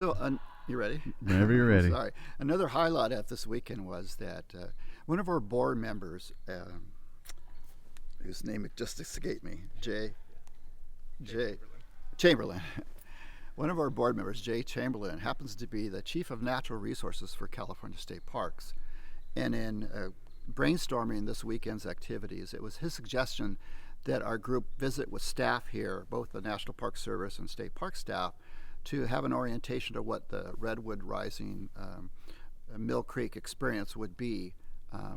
So, you ready? Whenever you're ready. Sorry. Another highlight of this weekend was that one of our board members, whose name just escaped me, Jay Chamberlain. One of our board members, Jay Chamberlain, happens to be the chief of natural resources for California State Parks. And in brainstorming this weekend's activities, it was his suggestion that our group visit with staff here, both the National Park Service and state park staff, to have an orientation to what the Redwood Rising Mill Creek experience would be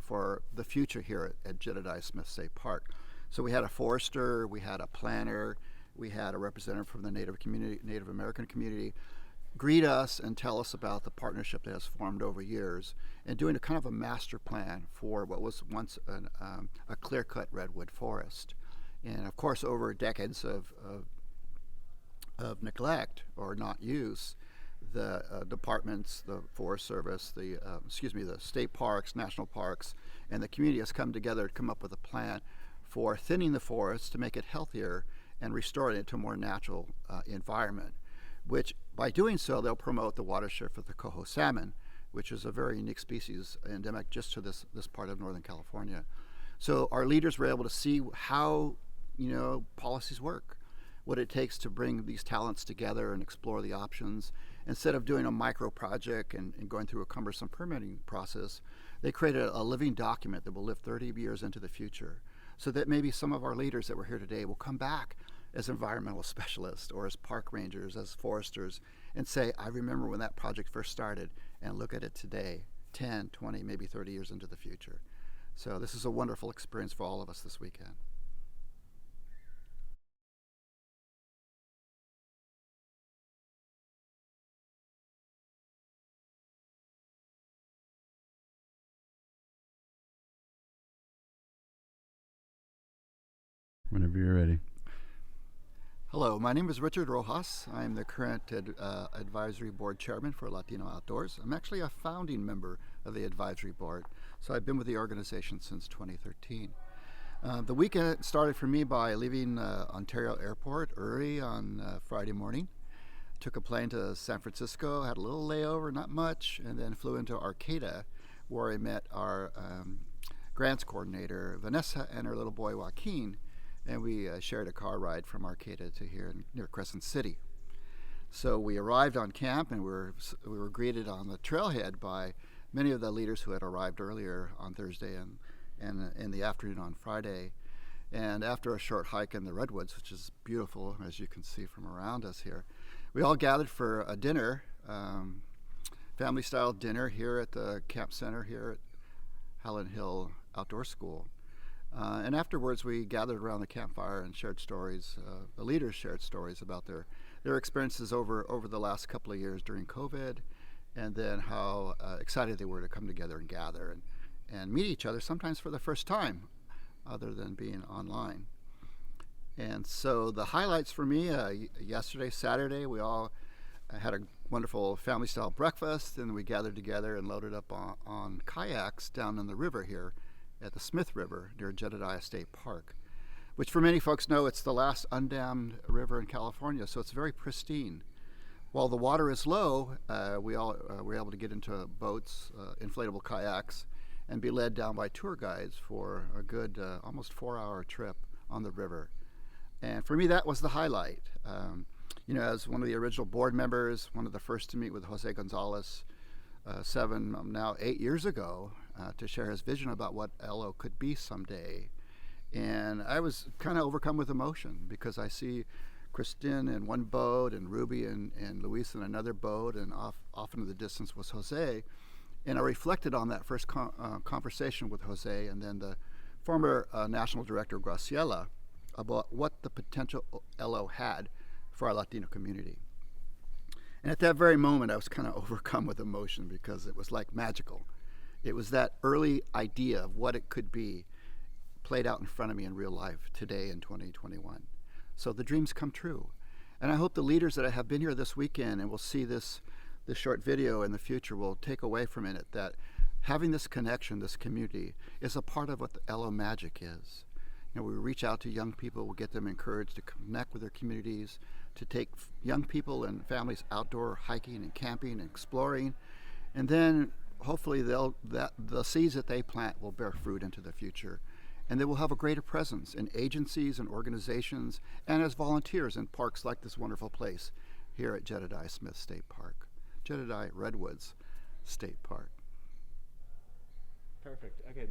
for the future here at Jedediah Smith State Park. So we had a forester, we had a planner, we had a representative from the Native American community greet us and tell us about the partnership that has formed over years and doing a kind of a master plan for what was once a clear-cut redwood forest. And of course, over decades of neglect or not use, the departments, the Forest Service, the state parks, national parks, and the community has come together to come up with a plan for thinning the forest to make it healthier and restoring it to a more natural environment, which by doing so they'll promote the watershed for the coho salmon, which is a very unique species endemic just to this part of Northern California. So our leaders were able to see how policies work, what it takes to bring these talents together and explore the options. Instead of doing a micro project and going through a cumbersome permitting process, they created a living document that will live 30 years into the future, so that maybe some of our leaders that were here today will come back as environmental specialists or as park rangers, as foresters, and say, I remember when that project first started, and look at it today, 10, 20, maybe 30 years into the future. So this is a wonderful experience for all of us this weekend. Whenever you're ready. Hello, my name is Richard Rojas. I'm the current advisory board chairman for Latino Outdoors. I'm actually a founding member of the advisory board, so I've been with the organization since 2013. The weekend started for me by leaving Ontario Airport early on Friday morning. Took a plane to San Francisco, had a little layover, not much, and then flew into Arcata, where I met our grants coordinator, Vanessa, and her little boy, Joaquin, and we shared a car ride from Arcata to here near Crescent City. So we arrived on camp, and we were greeted on the trailhead by many of the leaders who had arrived earlier on Thursday and in the afternoon on Friday. And after a short hike in the redwoods, which is beautiful as you can see from around us here, we all gathered for a dinner, family-style dinner here at the camp center here at Helen Hill Outdoor School. And afterwards, we gathered around the campfire and shared stories. The leaders shared stories about their experiences over the last couple of years during COVID, and then how excited they were to come together and gather and meet each other, sometimes for the first time, other than being online. And so the highlights for me, yesterday, Saturday, we all had a wonderful family-style breakfast, and we gathered together and loaded up on kayaks down in the river here at the Smith River near Jedediah State Park, which for many folks know it's the last undammed river in California, so it's very pristine. While the water is low, we all were able to get into boats, inflatable kayaks, and be led down by tour guides for a good almost 4-hour trip on the river. And for me, that was the highlight. As one of the original board members, one of the first to meet with Jose Gonzalez 8 years ago, to share his vision about what LO could be someday. And I was kind of overcome with emotion because I see Kristen in one boat and Ruby and Luis in another boat, and off into the distance was Jose. And I reflected on that first conversation with Jose and then the former national director, Gracias, about what the potential LO had for our Latino community. And at that very moment, I was kind of overcome with emotion because it was like magical. It was that early idea of what it could be played out in front of me in real life today in 2021. So the dreams come true. And I hope the leaders that have been here this weekend and will see this short video in the future will take away from it that having this connection, this community, is a part of what the LO magic is. We reach out to young people, we get them encouraged to connect with their communities, to take young people and families outdoor hiking and camping and exploring, and then hopefully the seeds that they plant will bear fruit into the future, and they will have a greater presence in agencies and organizations and as volunteers in parks like this wonderful place here at Jedediah Smith State Park, Jedediah Redwoods State Park. Perfect. Okay.